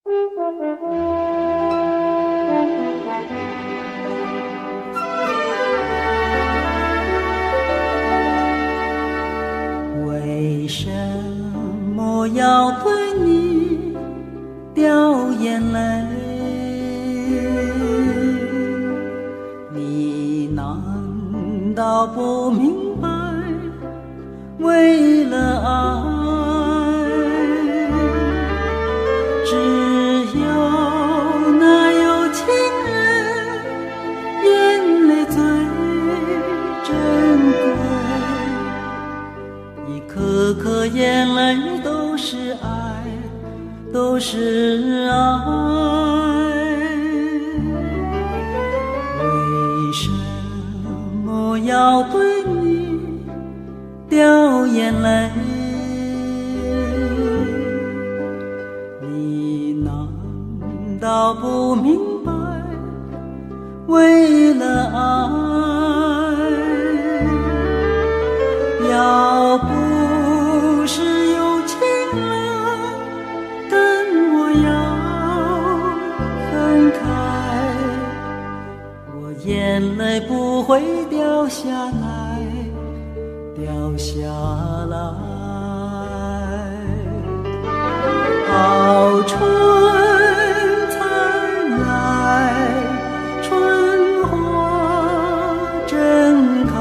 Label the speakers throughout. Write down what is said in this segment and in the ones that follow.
Speaker 1: 为什么要对你掉眼泪？你难道不明白，为了爱，只有那有情人眼泪最珍贵，一颗颗眼泪都是爱，都是爱。为什么要对你掉眼泪？你难道不明白，为了爱，要不是有情人跟我要分开，我眼泪不会掉下来，掉下来。好春才来，春花正开，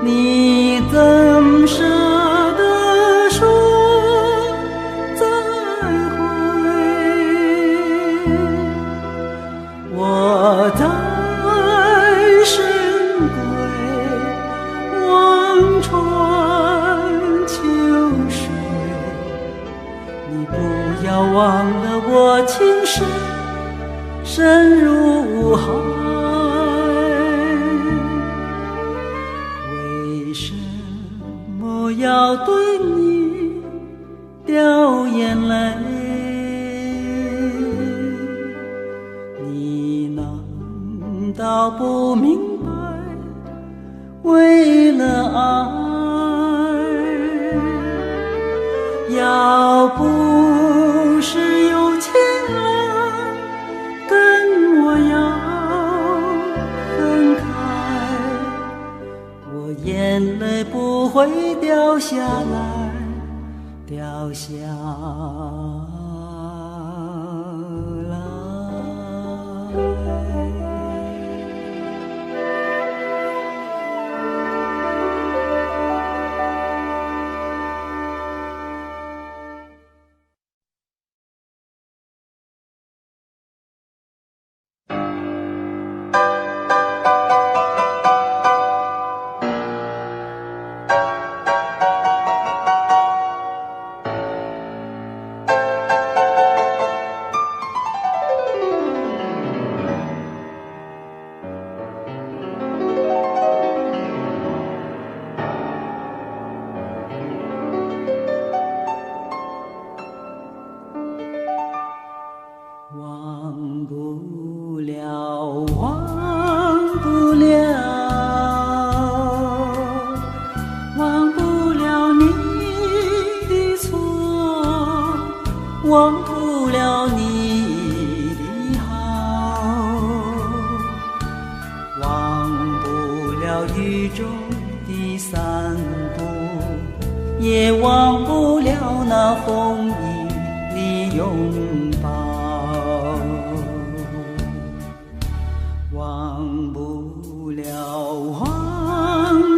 Speaker 1: 你怎舍得说再会？我在深闺望穿秋水，你不要忘了我情深深如海。为什么要对你掉眼泪？你难道不明白，为了爱，要不是有情人跟我要分开，我眼泪不会掉下来，掉下来。忘不了，忘不了，忘不了你的错，忘不了你的好，忘不了雨中的散步，也忘不了那风雨里拥抱。忘不了，忘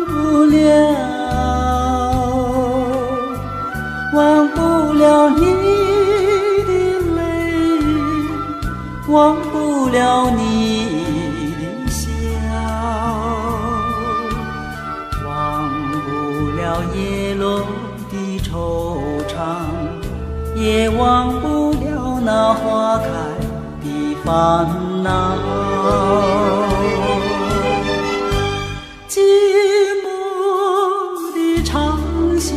Speaker 1: 不了，忘不了你的泪，忘不了你的笑，忘不了叶落的惆怅，也忘不了那花开的烦恼。寂寞的长啸，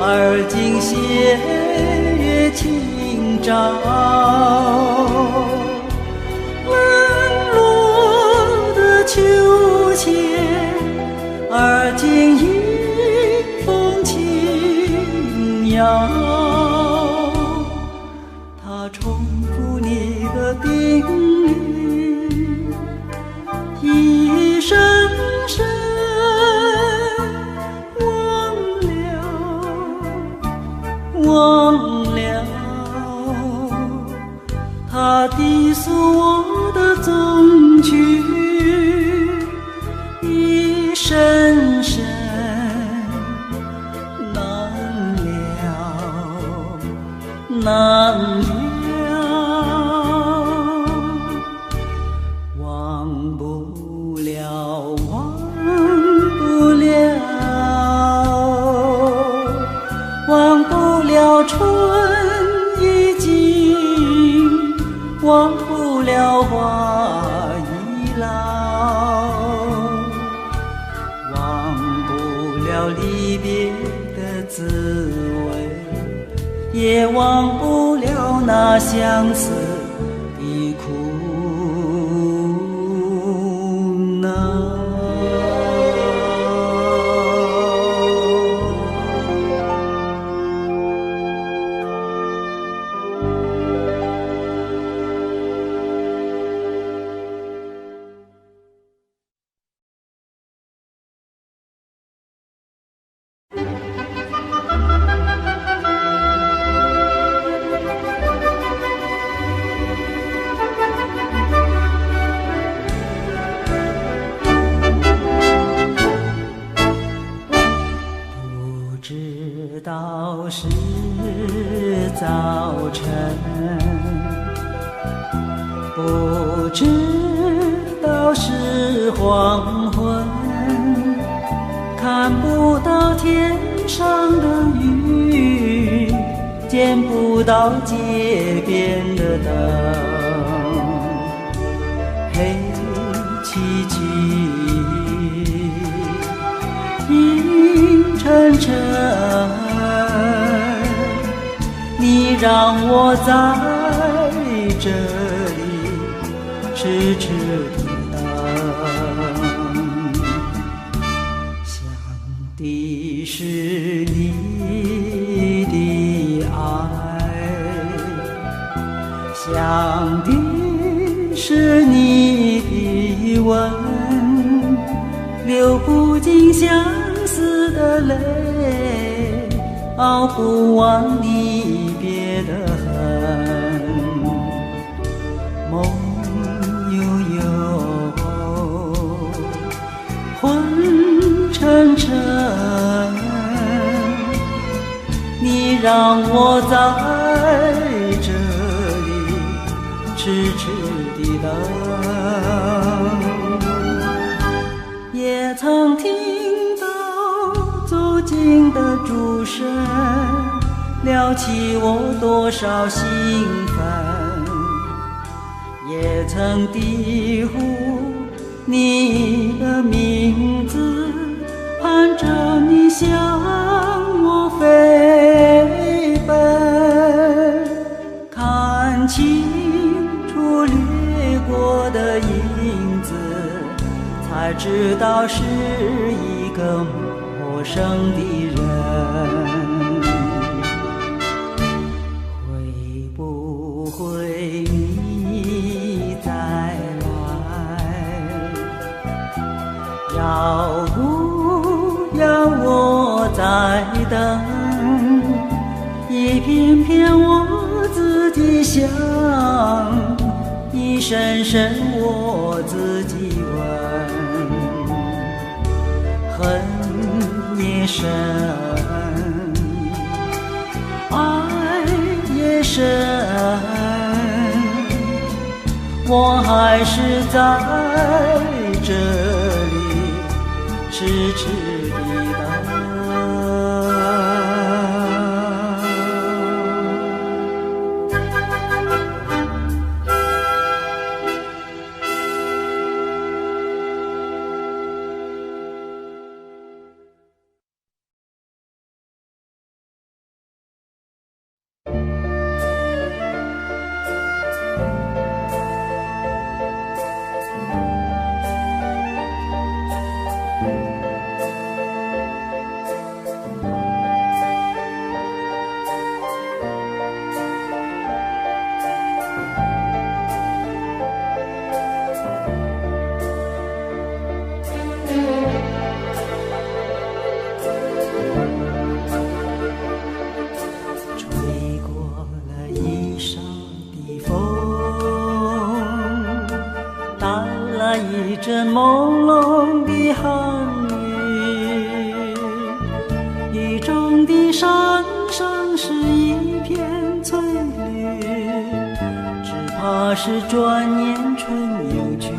Speaker 1: 而今斜月清照，冷落的秋千，而今迎风轻摇。他重复你的叮咛，一声声忘了，他低诉我的衷曲，一声声难了，忘不了，忘不了，忘不了春已尽，忘不了花已老，忘不了离别的滋味，也忘不了那相思的苦恼。不知道是早晨，不知道是黄昏，看不到天上的云，见不到街边的灯，黑漆漆阴沉沉，你让我在这里痴痴地等，想的是你的爱，想的是你的吻，流不尽相思的泪，熬不完离别的恨，梦悠悠，昏沉沉，你让我在这里痴痴地等，也曾听走近的钟声，撩起我多少兴奋，也曾低呼你的名字，盼着你向我飞奔，看清楚掠过的影子，才知道是一个陌生的人，会不会你再来？要不要我再等？一片片我自己想，一声声我自己问，恨也深，爱也深，我还是在这里痴痴地等。阵朦胧的寒雨，雨中的山上是一片翠绿，只怕是转眼春又去。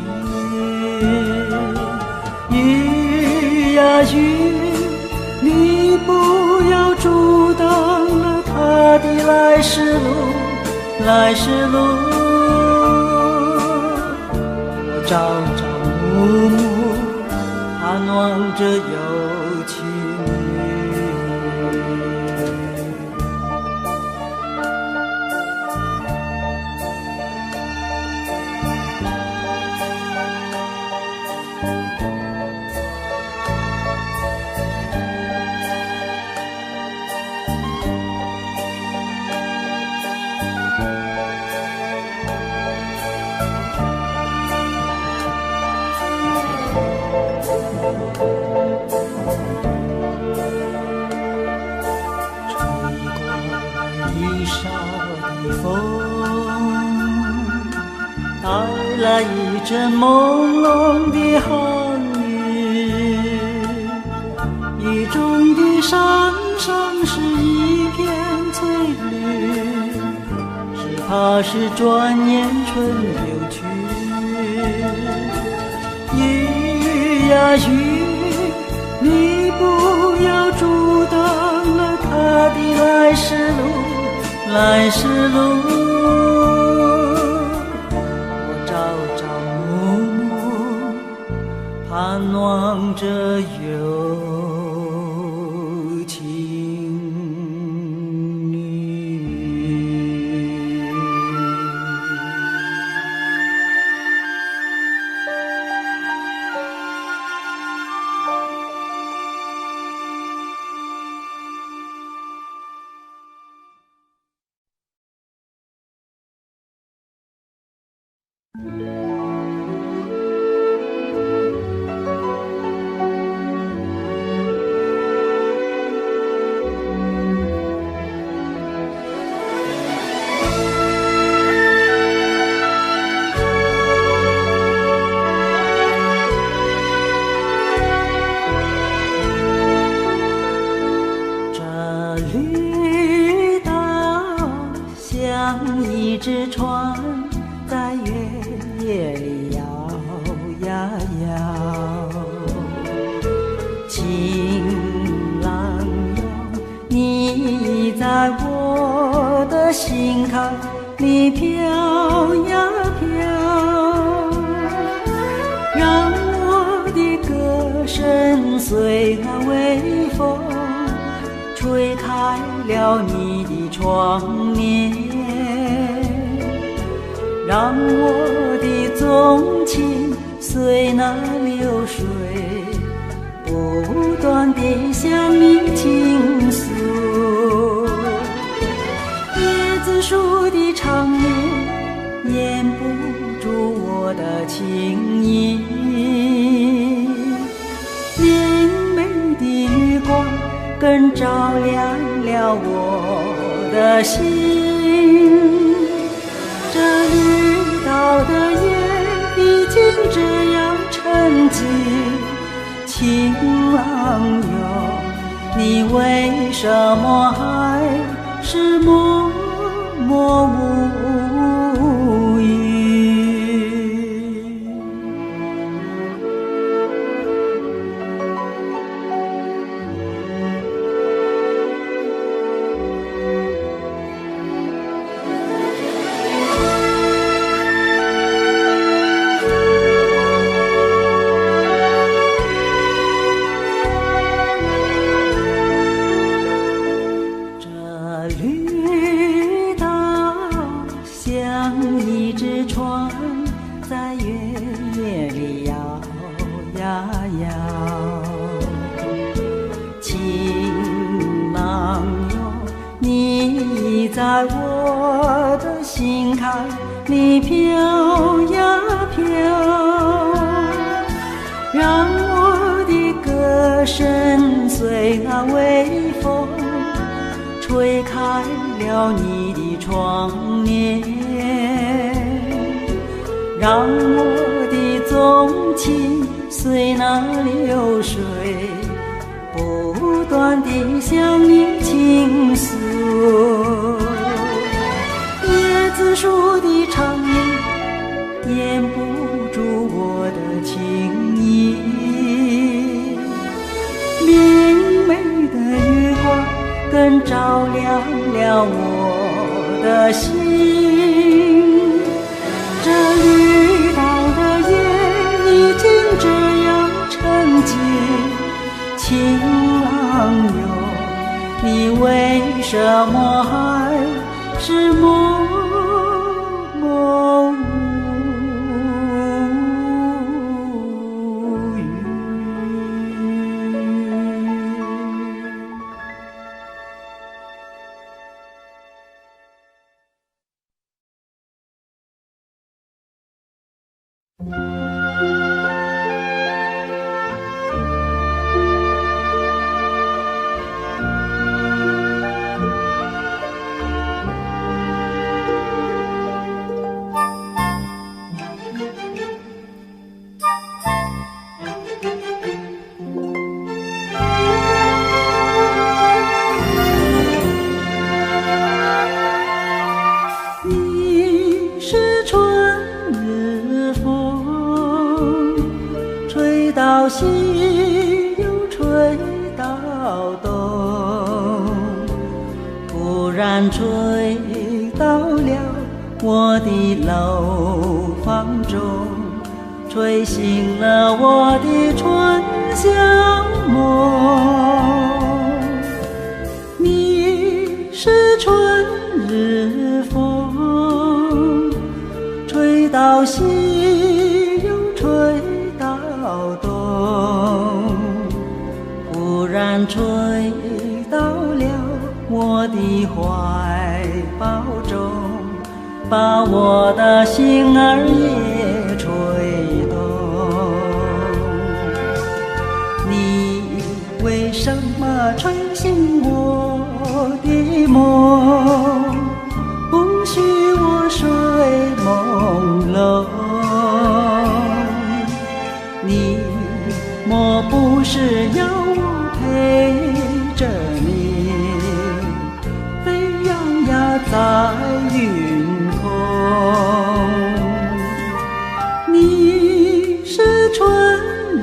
Speaker 1: 雨呀雨，你不要阻挡了他的来时路，来时路。我朝朝暮暮，盼望着有情。带来一阵朦胧的寒雨，雨中的山上是一片翠绿，只怕是转眼春又去。雨呀雨，你不要阻挡了他的来时路，来时路。盼望着有情侣。一只船在原野里摇呀摇，情郎哟，你在我的心坎里飘呀飘，让我的歌声随那微风吹开了你的窗帘，让我的纵情随那流水不断地向你倾诉。椰子树的长叶掩不住我的情意，明媚的月光更照亮了我的心。这绿岛的夜已经这样沉寂，情郎哟，你为什么还是默默无语？一只船在原野里摇呀摇，情郎哟，你在我的心坎里飘呀飘，让我的歌声随那微风吹开了你的窗帘，让我的纵情随那流水，不断地向你倾诉。椰子树的长影掩不住我的情意，明媚的月光更照亮了我的心。这绿岛的夜已经这样沉寂，情郎哟，你为什么还是默默无语？西又吹到东，突然吹到了我的楼房中，吹醒了我的春晓梦。你是春日风，吹到西又吹到东，突然吹到了我的怀抱中，把我的心儿也吹动。你为什么吹醒我的梦，不许我睡朦胧？你莫不是要我陪着你飞扬呀在云空？你是春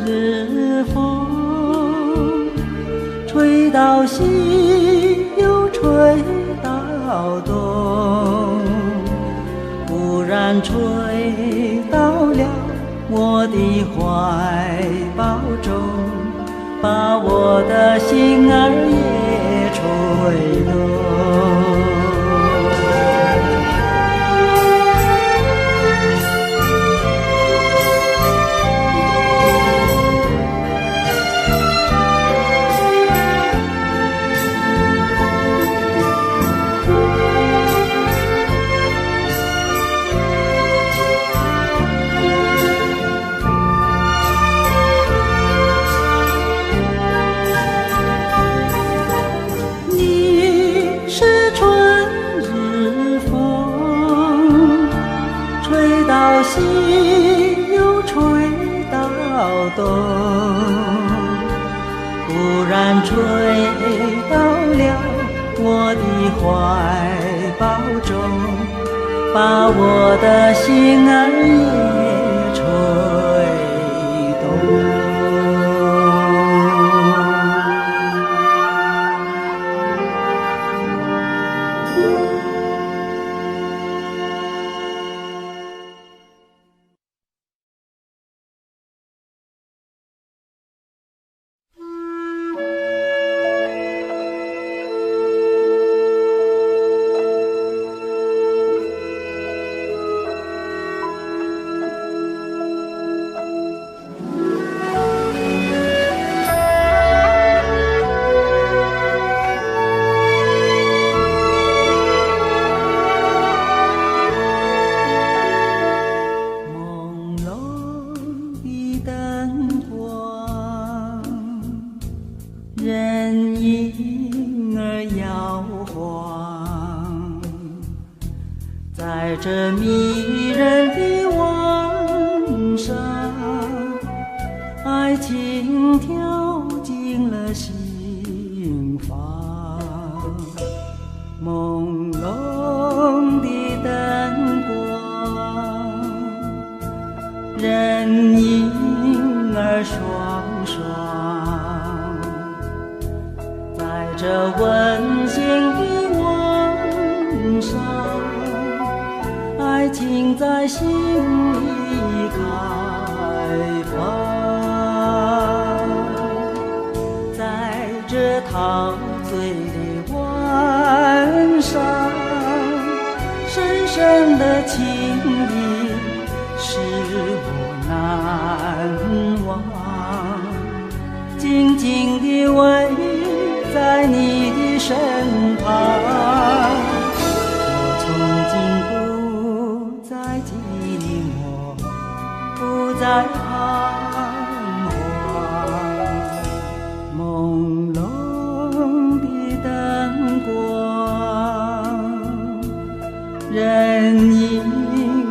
Speaker 1: 日风，吹到西又吹到东，忽然吹到了我的怀抱中，把我的心儿也吹动。西又吹到东，忽然吹到了我的怀抱中，把我的心儿也吹动。人影儿摇晃，在这迷人的晚上。爱情在心里开放，在这陶醉的晚上，深深的情谊使我难忘，静静地偎在你的身旁。不再彷徨，朦胧的灯光，人影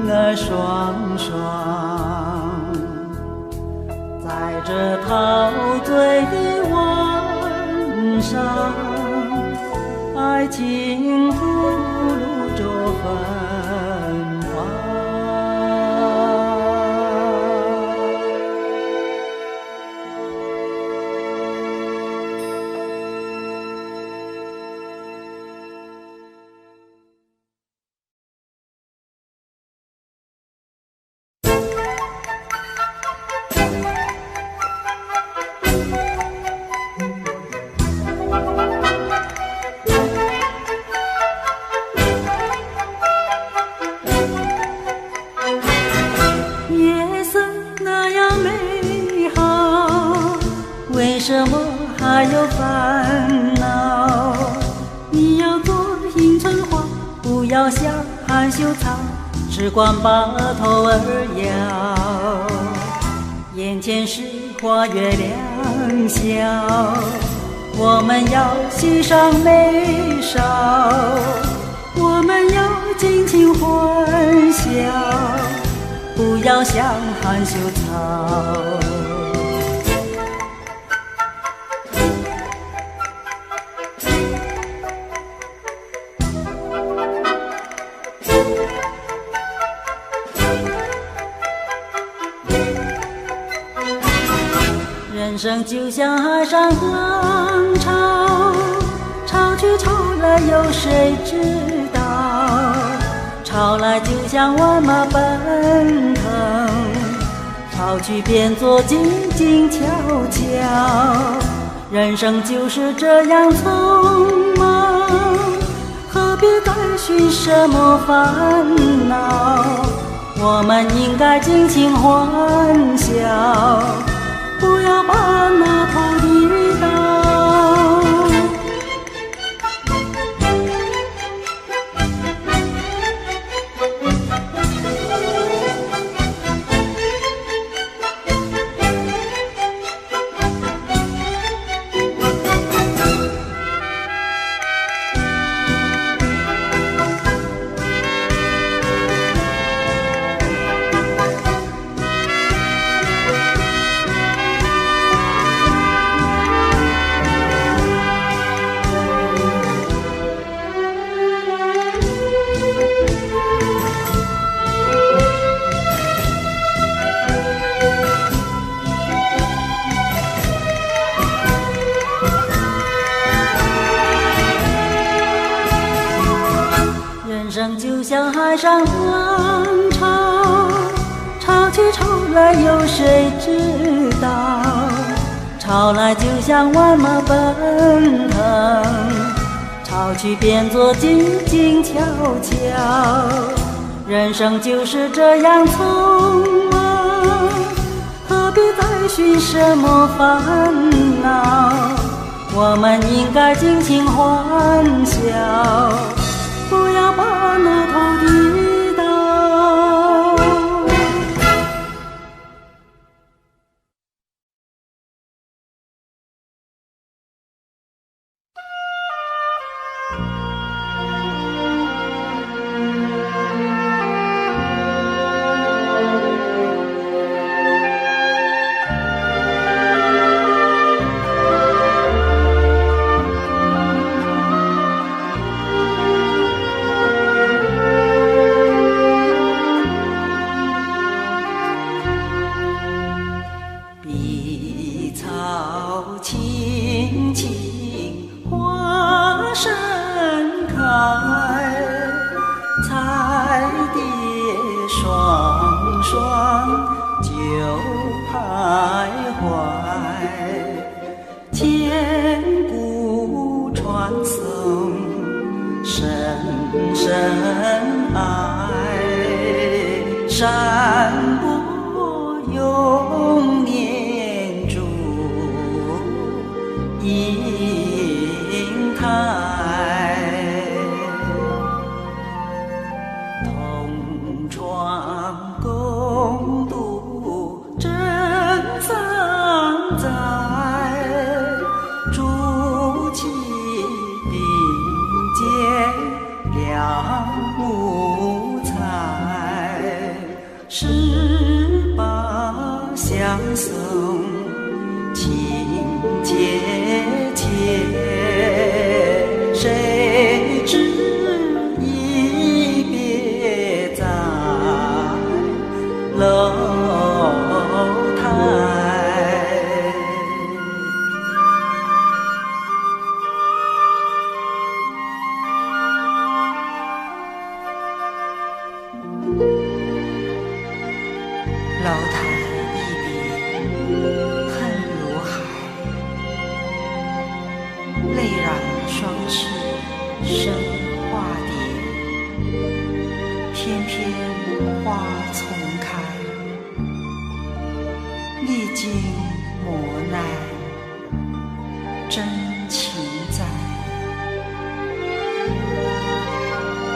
Speaker 1: 儿双双，在这陶醉的晚上，爱情吐露着芬芳。为什么还有烦恼？你要做迎春花，不要像含羞草，只管把头儿摇。眼前是花月良宵，我们要欣赏美少，我们要尽情欢笑，不要像含羞草。人生就像海上浪潮，潮去潮来有谁知道？潮来就像万马奔腾，潮去变作静静悄悄。人生就是这样匆忙，何必再寻什么烦恼？我们应该尽情欢笑，不要把那头低倒。人生就像海上浪潮，潮去潮来有谁知道？潮来就像万马奔腾，潮去变作静静悄悄。人生就是这样匆忙，何必再寻什么烦恼？我们应该尽情欢笑，不要把那头低倒。就徘徊，千古传颂，深深爱，山坡永念住英台，同窗共度真桑在，竹气并肩两无猜，十八相送情切切，谁知一别在楼台。楼台一别恨如海，泪染双翅生化蝶，翩翩花丛开，历经磨难真情在，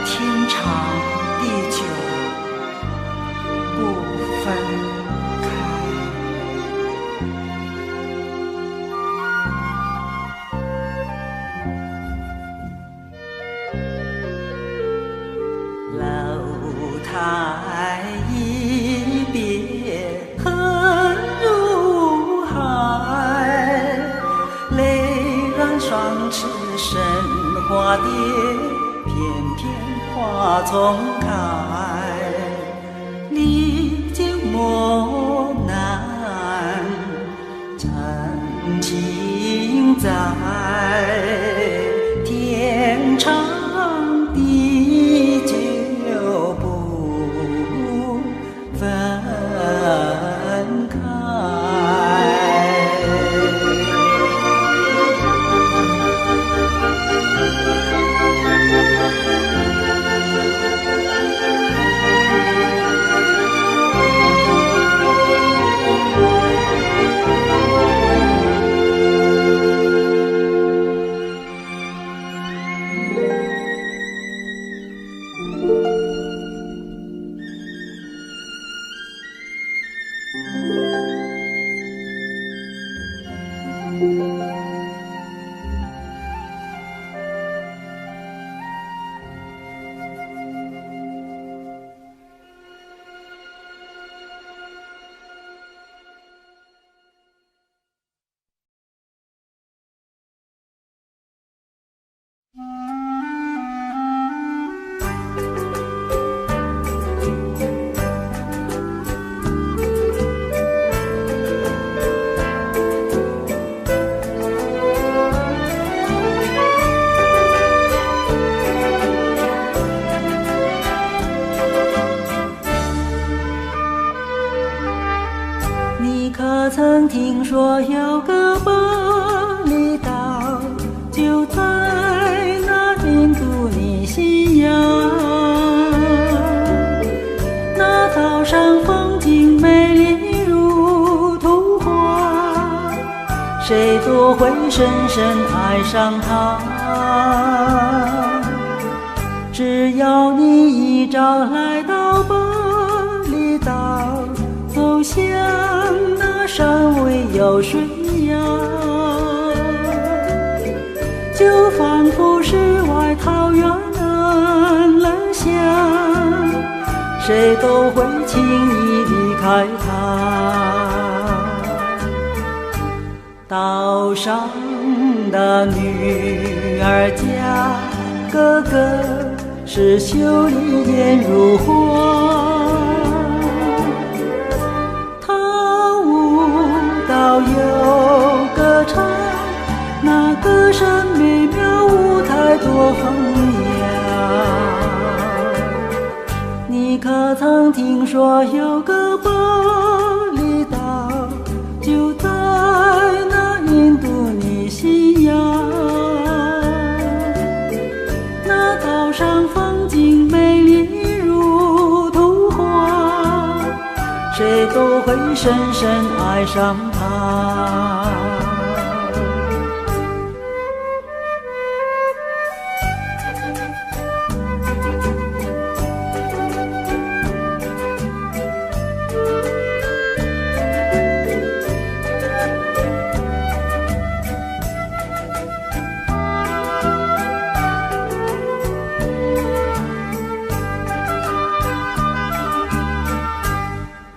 Speaker 1: 天长地久不分开。楼台一别恨如海，泪染双翅生花蝶，翩翩花丛开，历经磨难真情在，天长地久不分开。你可曾听说有个巴厘岛，就在那印度尼西亚。那岛上风景美丽如图画，谁都会深深爱上它。只要你一早来到巴厘岛，走向那山尾有水崖，就仿佛世外桃源安了乡，谁都会轻易离开它。岛上的女儿家，个个是秀丽艳如花，有歌唱，那歌声美妙，舞台多风雅。你可曾听说有个巴都会深深爱上他。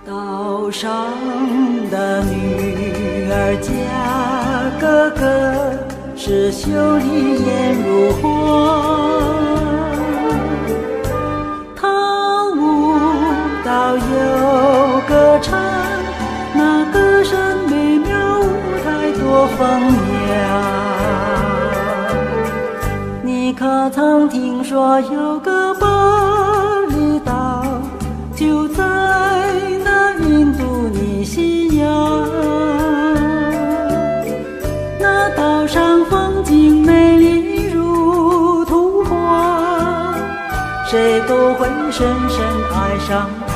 Speaker 1: 岛上的女儿嫁哥哥，是秀丽艳如花。她舞蹈又歌唱，那歌声美妙，舞台多风雅。你可曾听说有个巴厘岛，就在印度尼西亚，那岛上风景美丽如图画，谁都会深深爱上它。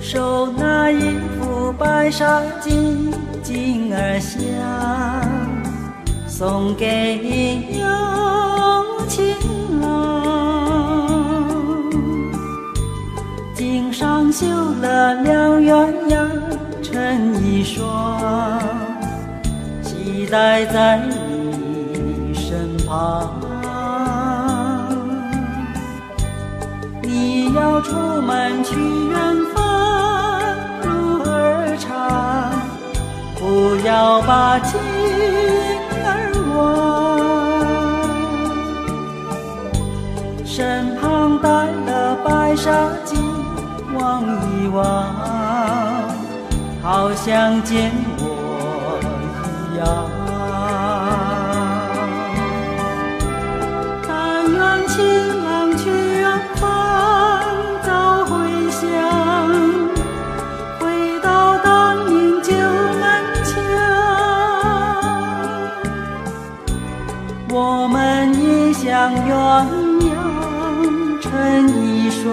Speaker 1: 手拿一副白纱巾，巾儿香，送给有情郎。襟上绣了两鸳鸯成一双，系带在你身旁。你要出门去远方，入耳唱，不要把情儿忘。身旁带了白纱巾，望一望，好像见我一样。但愿情郎去远方早回乡，回到当年旧门墙。我们也像鸳鸯成一双，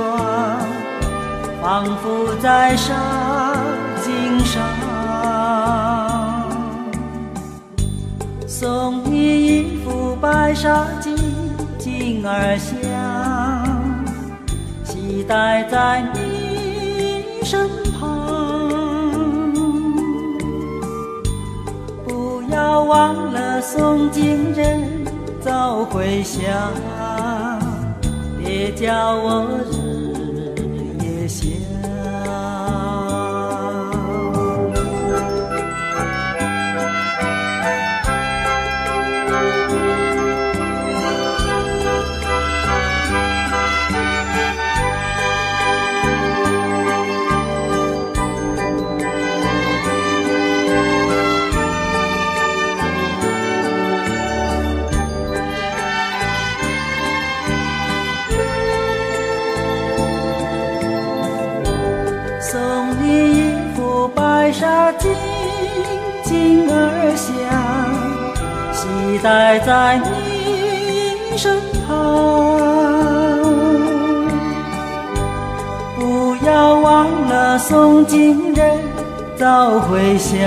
Speaker 1: 仿佛在纱巾上。送你一副白纱巾，巾儿香，系带在你身旁。不要忘了送情人早回乡，别叫我日夜想。送你一副白纱巾，巾儿香，系带在你身旁。不要忘了送情人早回乡，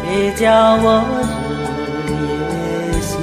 Speaker 1: 别叫我日夜想。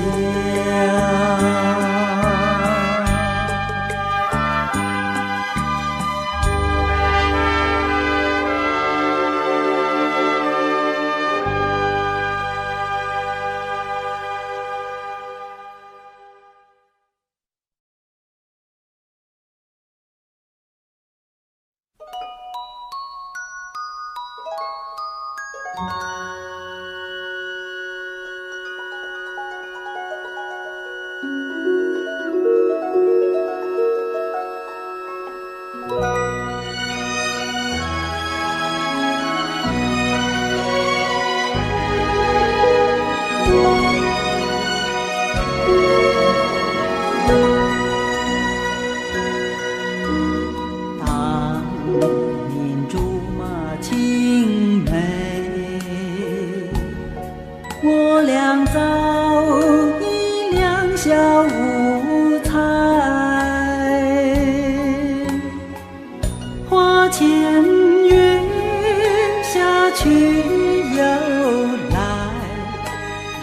Speaker 1: 小无猜，花前月下去又来，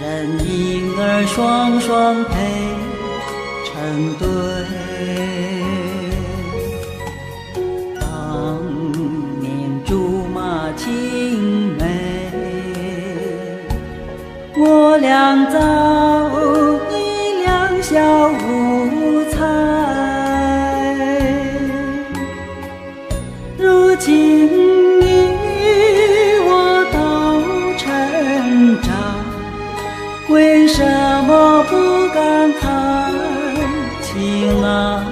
Speaker 1: 人影儿双双配成对。当年竹马青梅，我俩早已两小无猜，如今你我都成长，为什么不感叹情爱？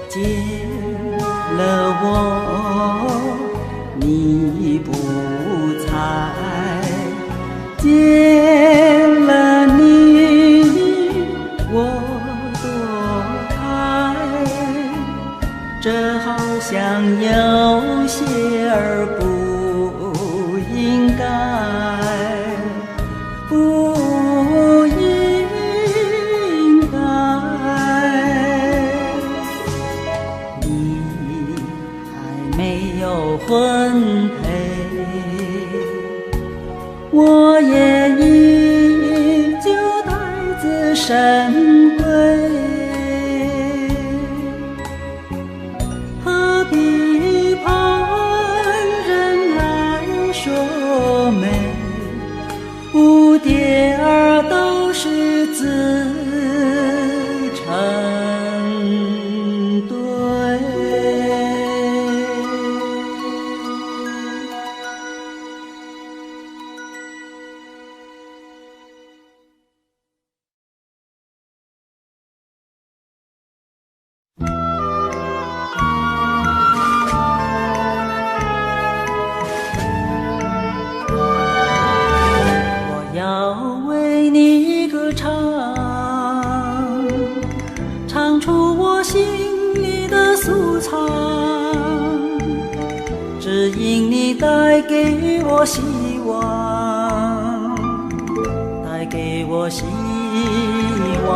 Speaker 1: 见了我你不猜，见了你我躲开，这好像有些儿不应该，不应该。你还没有婚配，我也依旧待字神归，何必旁人来说美，蝴蝶儿都是自成对。要为你歌唱，唱出我心里的素藏，只因你带给我希望，带给我希望。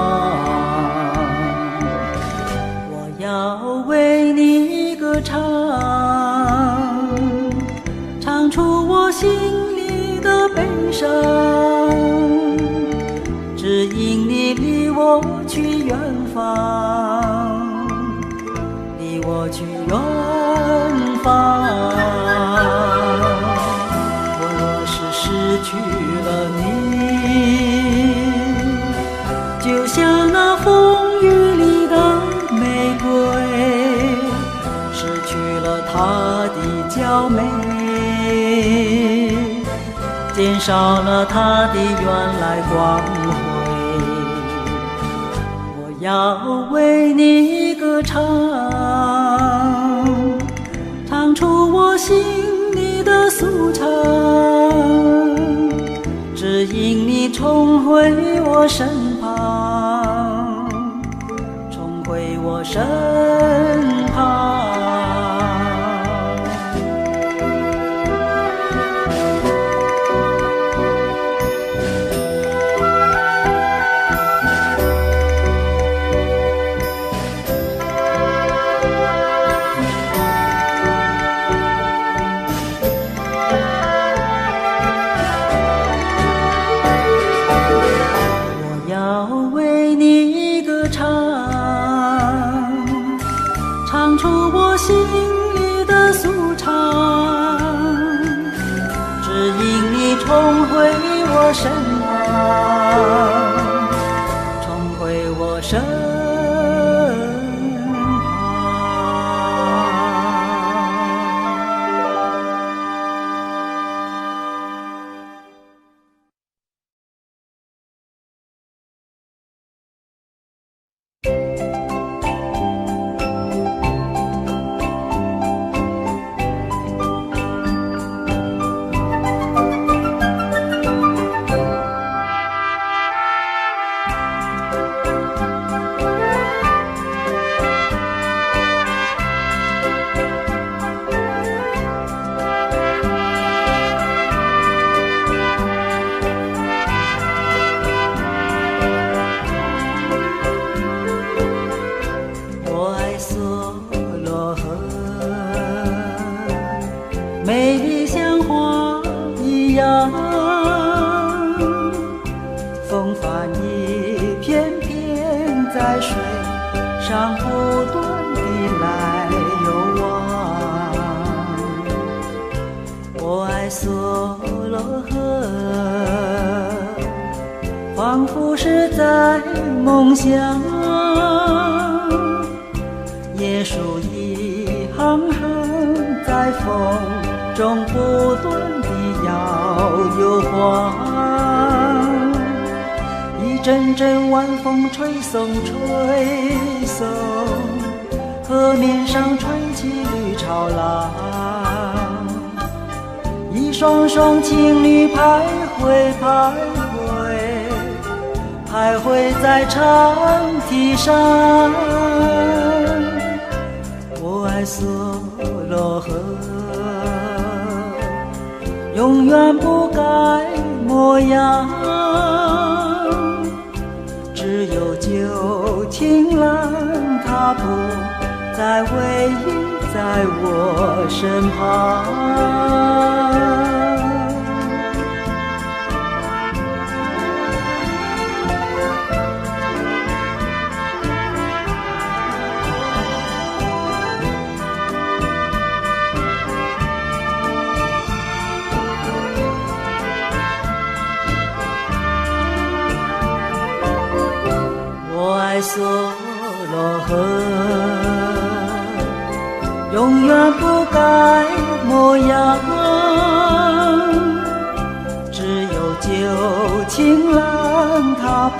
Speaker 1: 我要为你歌唱，唱出我心里的悲伤，只因你离我去远方，离我去远方。我若是失去了你，就像那风雨里的玫瑰，失去了它的娇美，减少了它的原来光辉。我要为你歌唱，唱出我心里的素唱，只因你重回我身旁，重回我身旁。唱出我心里的素唱，只因你重回我身旁，重回我身旁。上不断地来游往。我爱梭罗河，仿佛是在梦乡。椰树一行行在风中不断地摇又晃，一阵阵晚风吹送吹送，河面上吹起绿潮浪，一双双情侣徘徊徘徊，徘徊在长堤上。我爱梭罗河，永远不改模样，只有旧情郎他不再偎依在我身旁。我爱梭罗河，永远不改模样，只有旧情郎他不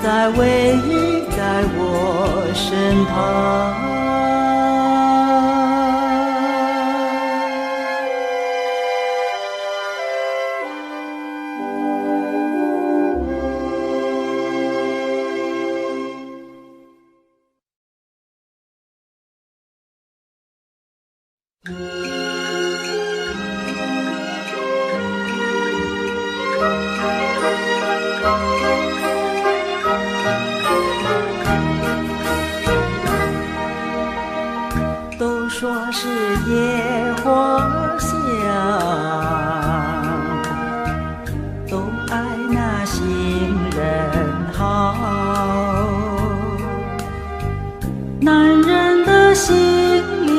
Speaker 1: 再偎依在我身旁。都说是野花香，都爱那行人好，男人的心里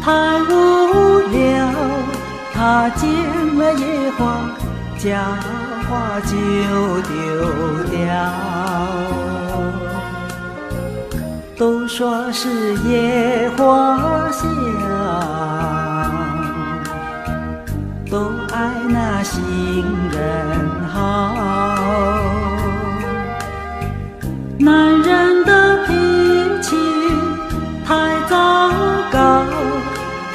Speaker 1: 太无聊，他见了野花，家花就丢掉。都说是野花香，都爱那行人好，男人的脾气太糟糕，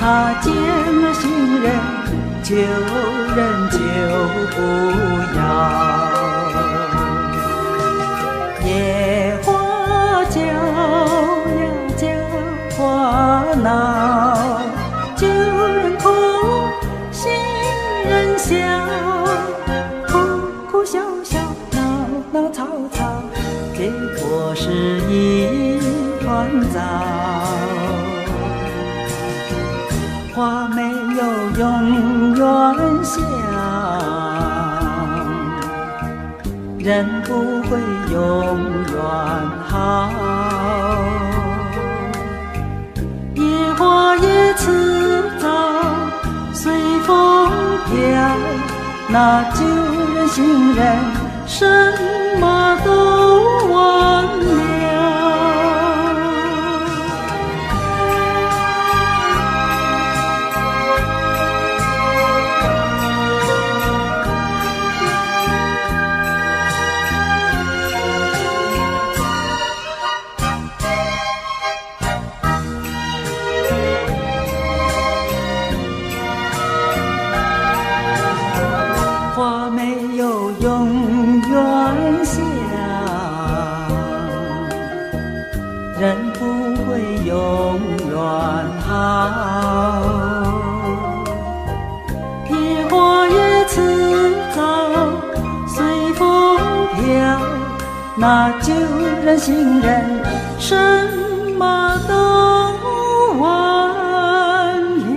Speaker 1: 他见了行人就忍就不要。野花叫呀叫，花闹，旧人哭，新人笑，哭哭笑笑，闹闹吵吵，结果是一团糟。花没有永远香，人不会永远好。野花也迟早随风飘，那旧人新人什么都忘了。花没有永远香，人不会永远好。野花也迟早随风飘，那旧人新人什么都忘了。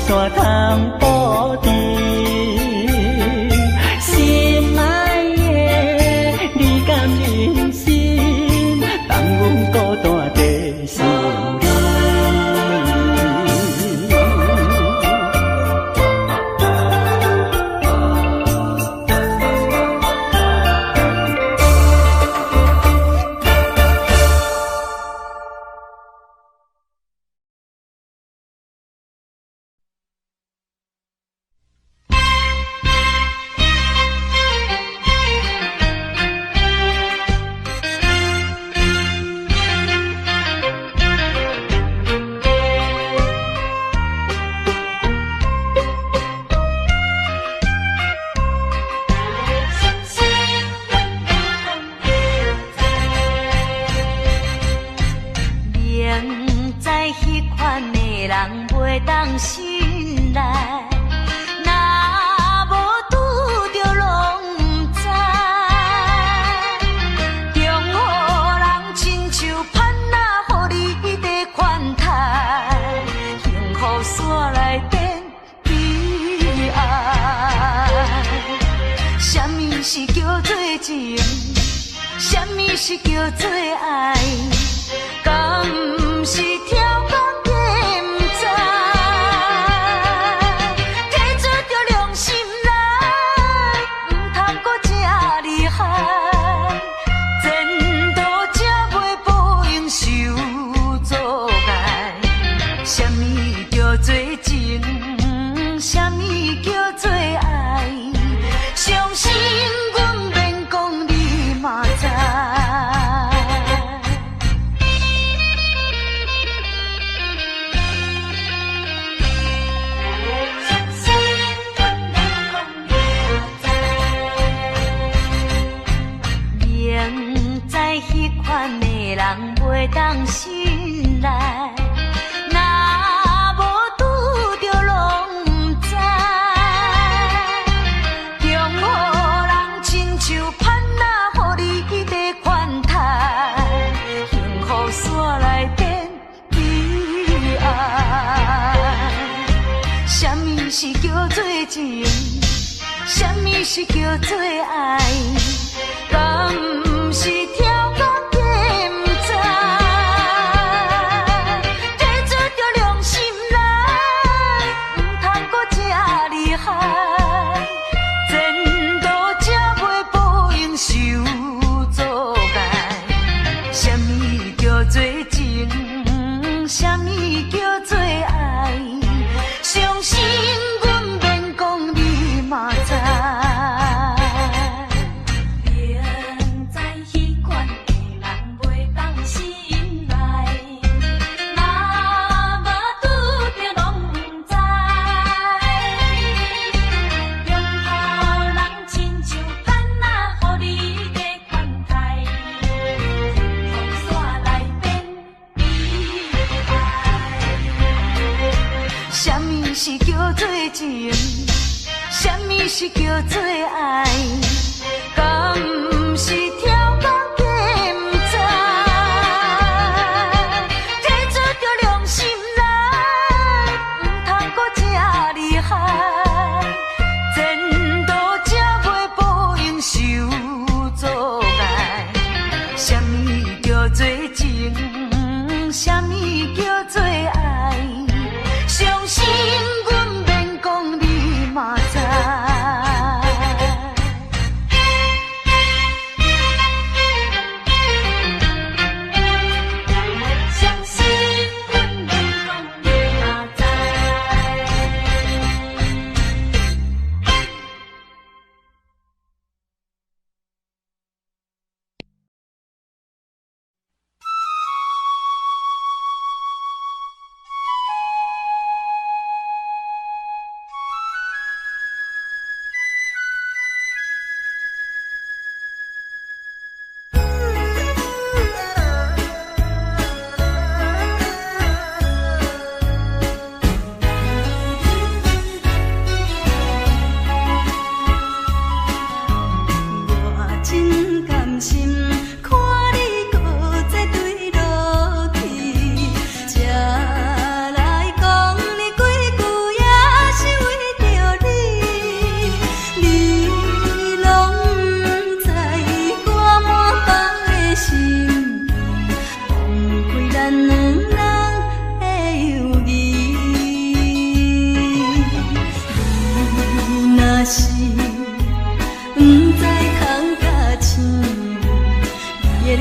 Speaker 1: 山通保证。心爱的，你敢忍心当阮孤单在心里？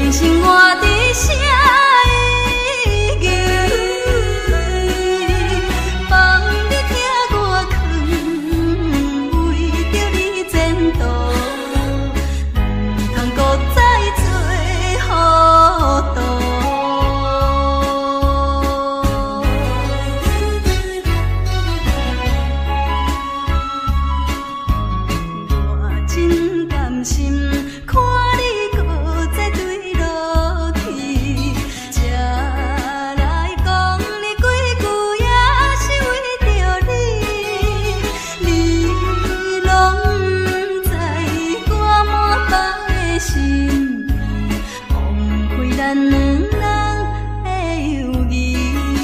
Speaker 2: 人生活在啥意义？放你听我劝，为着你前途，唔通搁再做糊涂。我真甘心看你搁再对落去，才来讲你几句，也是为着你。你拢不知我满腹的心意，枉费咱两人的友谊。你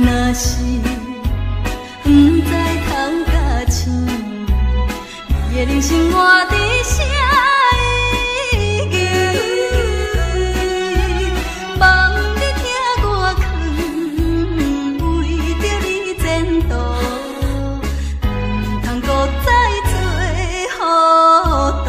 Speaker 2: 若是不知通甲醒，你的人生活在啥意义？放你听我劝，为着你前途，唔通搁再做糊涂。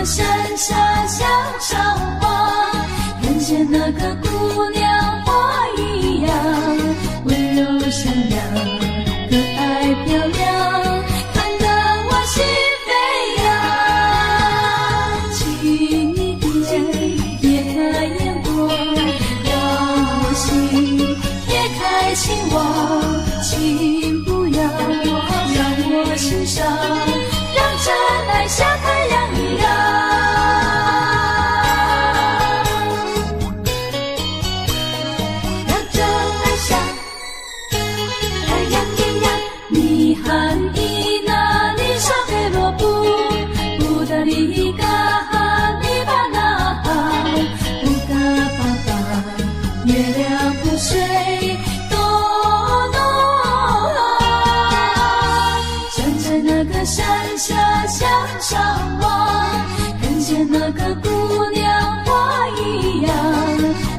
Speaker 2: 山下向上望，看见那个姑娘花一样，温柔善良，可爱漂亮，看得我心飞扬。请你别开眼光，让我心别开情网，请不要让我心伤，让真爱像太阳一样。山下向上望，看见那个姑娘花一样，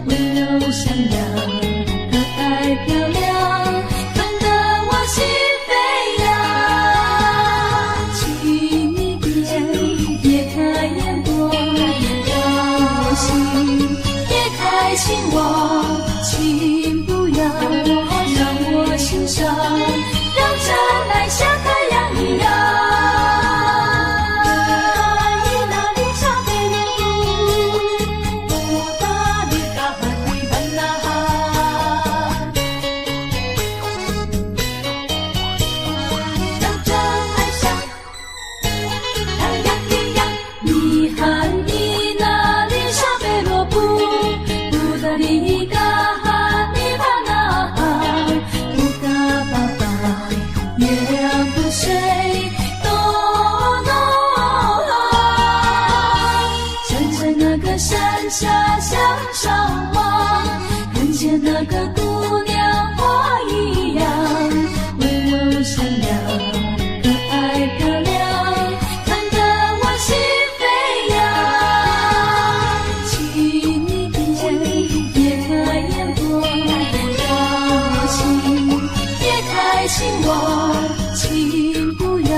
Speaker 2: 温柔善良，可爱漂亮，看得我心飞扬。请你别开眼光，让我心别开情网，请不要让我心伤，让真爱像太阳一样。山下向上望，看见那个姑娘花一样，温柔善良，可爱漂亮，看得我心飞扬。请你别开眼光，让我心别开情网，请不要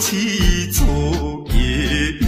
Speaker 3: 起作业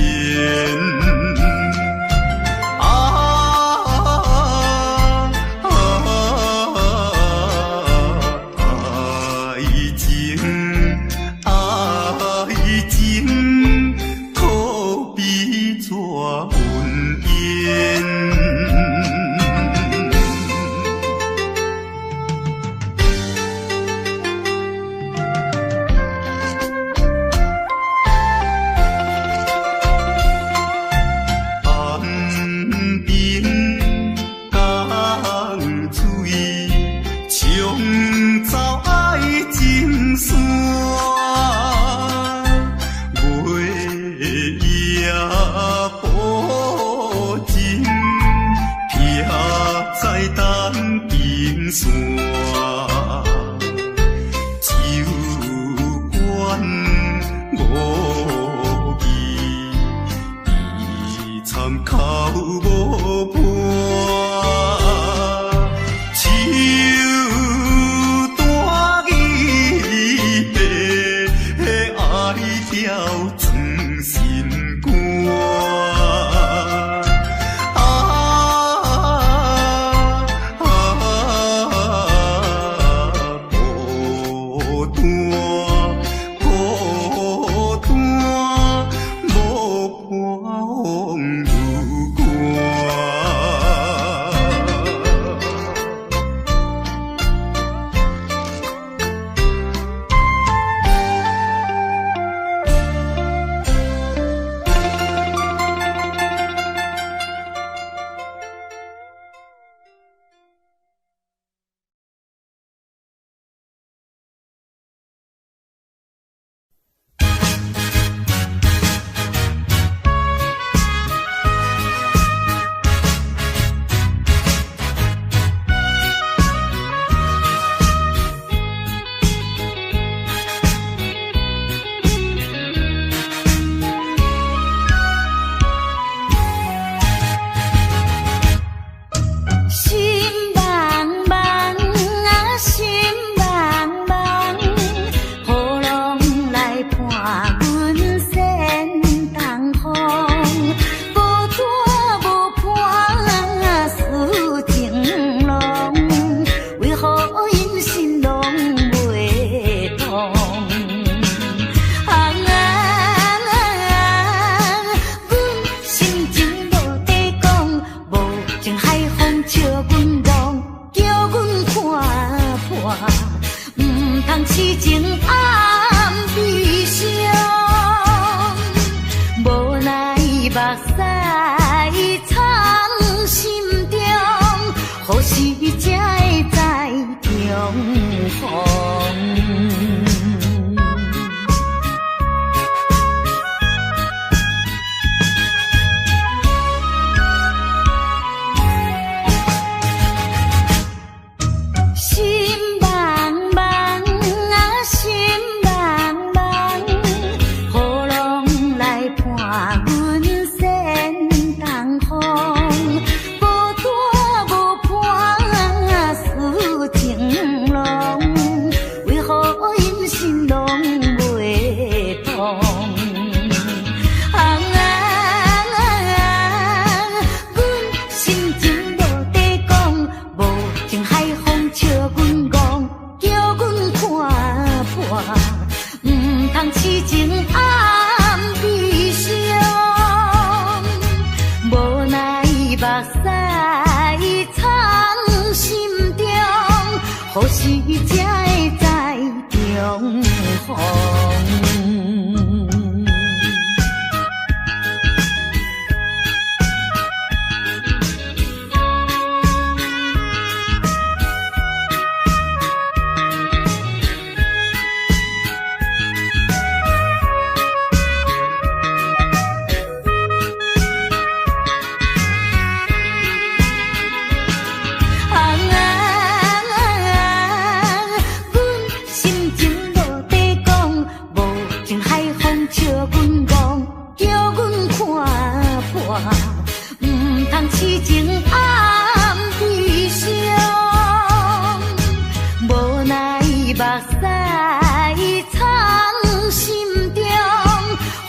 Speaker 2: 痴情暗悲伤。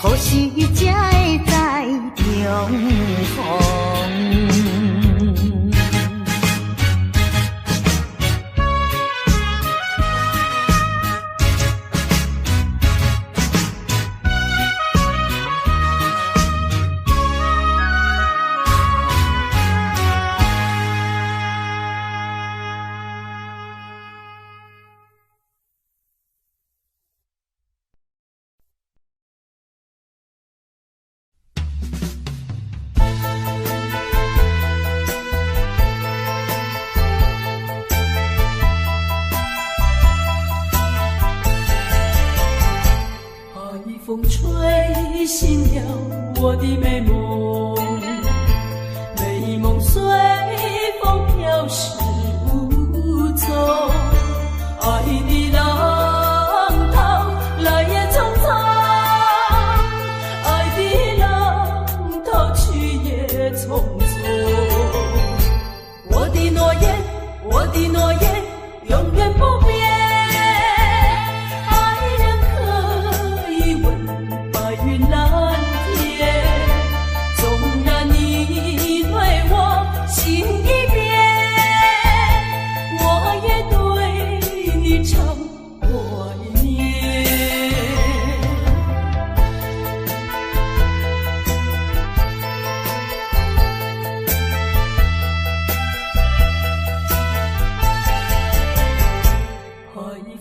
Speaker 3: 何时才会再重逢？
Speaker 2: 风吹醒了我的美梦，美梦随风飘逝无踪。爱的浪涛来也匆匆，爱的浪涛去也匆匆。我的诺言，我的诺言，永远不变。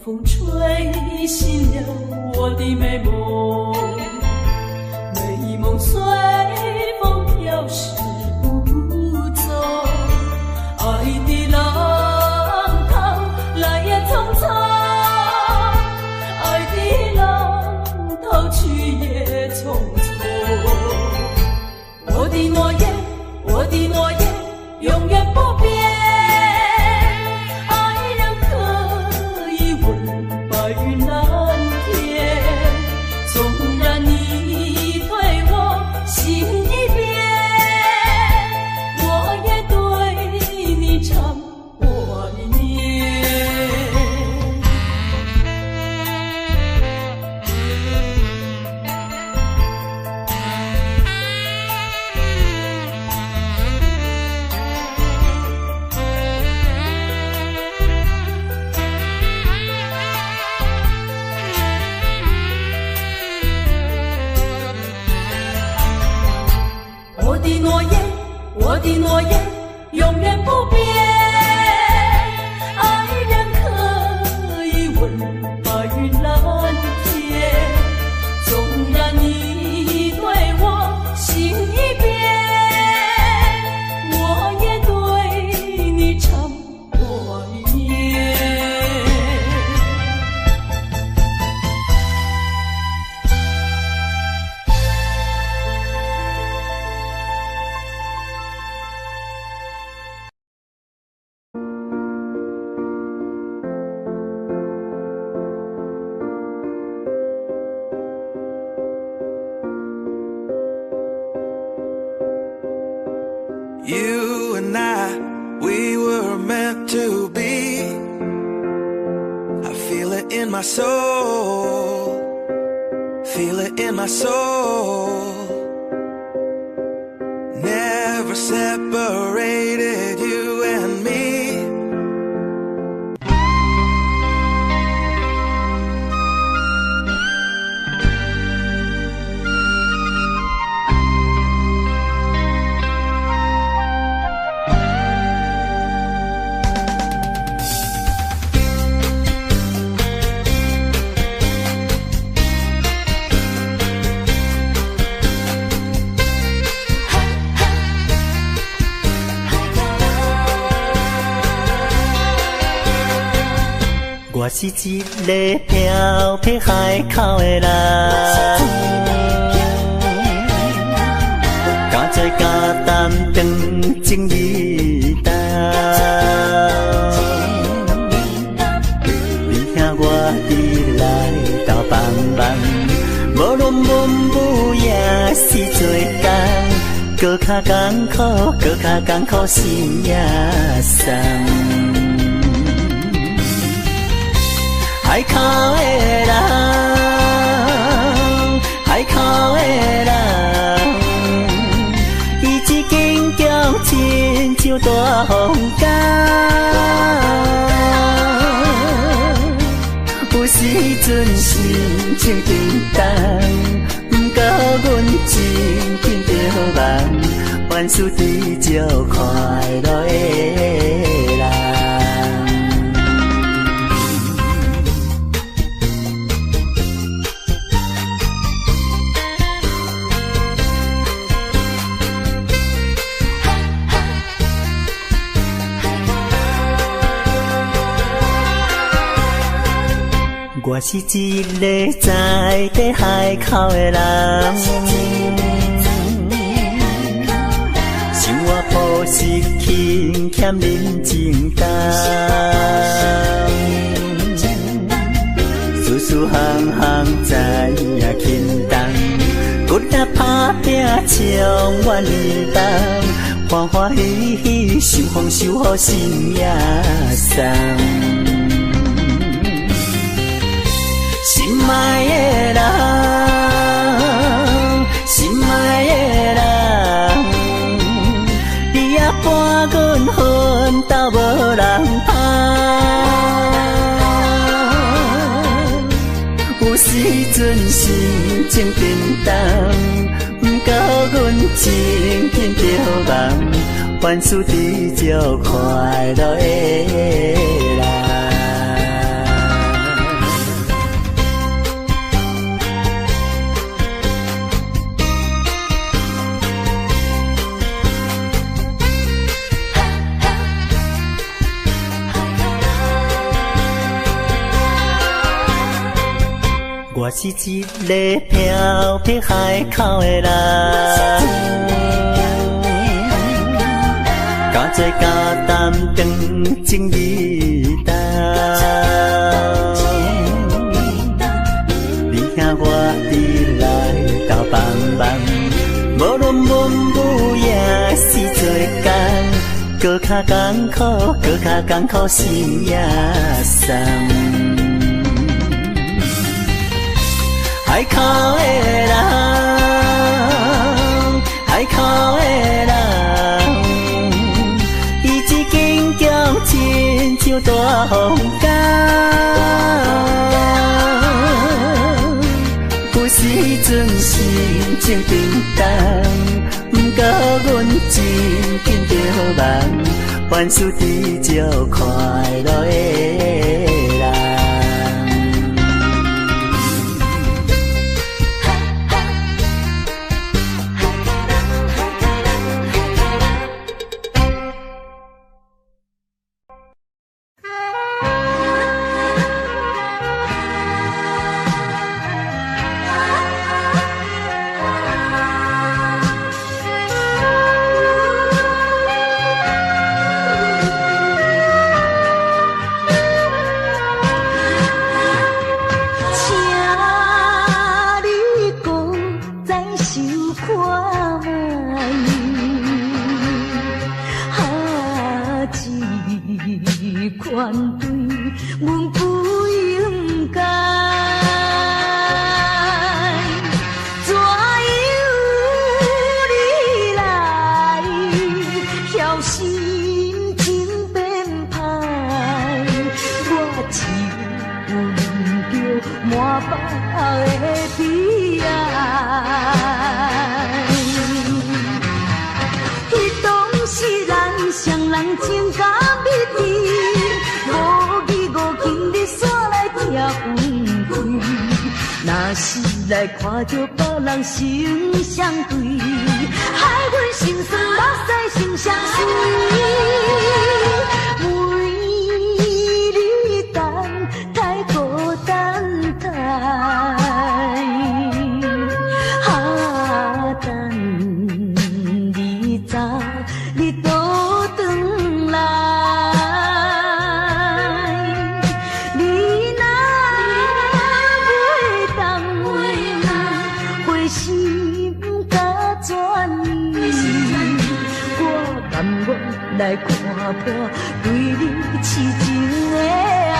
Speaker 2: 风吹醒了我的美梦，美梦随风飘逝无踪。爱的浪涛来也匆匆，爱的浪涛去也匆匆。我的诺言，我的诺言，永远不变。我的诺言永远不变，爱人可以问白云蓝天，纵然你对我心已变，我也对你常怀念。
Speaker 4: You and I, we were meant to be. I feel it in my soul, feel it in my soul. Never separated, you and me.
Speaker 1: 我是一个漂泊海口的人，敢做敢担当情义担。你听我的来到帮忙，无论文武也是做工，搁较艰苦，搁较艰苦心也酸。海口的人，海口的大风干。有时阵心情沉重，不过阮真紧着梦，万事追照快乐的人。我是一个在地海口的人，生活朴实轻欠人情重，事事行行知影轻重，骨力打拼充满理梦，欢欢喜喜受风受雨心也爽。心爱的人，心爱的人，你也伴阮奋斗无人拍。有时阵心情沉重，不过阮真紧着梦，万事追照快乐的人。我是一个漂泊海口的人，加做加担当情义重，你兄我弟来斗帮忙，无论文武也是做工，搁较艰苦，搁较艰苦心也酸。海口的人，海口的人，伊一根强亲像大风干。有时阵心情沉重，不过阮真紧着梦，万事追照快乐的人。
Speaker 2: 来看着别人心相对，害阮心酸目屎心相随。为你等太孤单太，等你早你倒转来。来看破对你痴情的爱。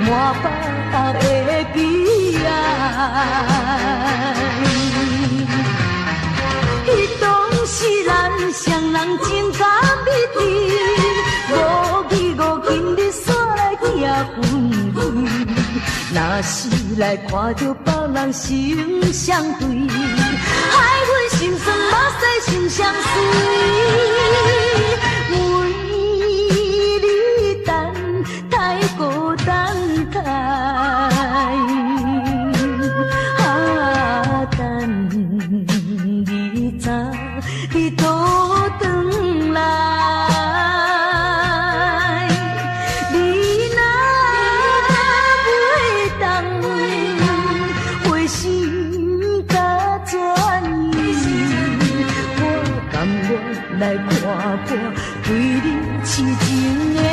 Speaker 3: 满腹的悲哀。彼当时咱双人情感蜜甜，无义无今日煞来拆分开。若是来看着别人心相对，害阮心酸目屎心相随。为你等太孤单太，等你早你倒转来。来看看对你痴情的爱。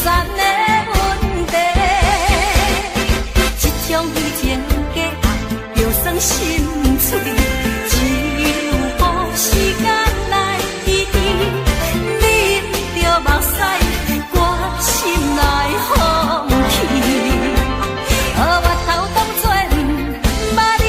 Speaker 2: 散的问题。这种虚情假爱，就算心碎，只有予时间来医治。啉着目屎，我心来放弃。我头当作不捌你。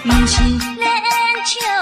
Speaker 3: 不是咱笑。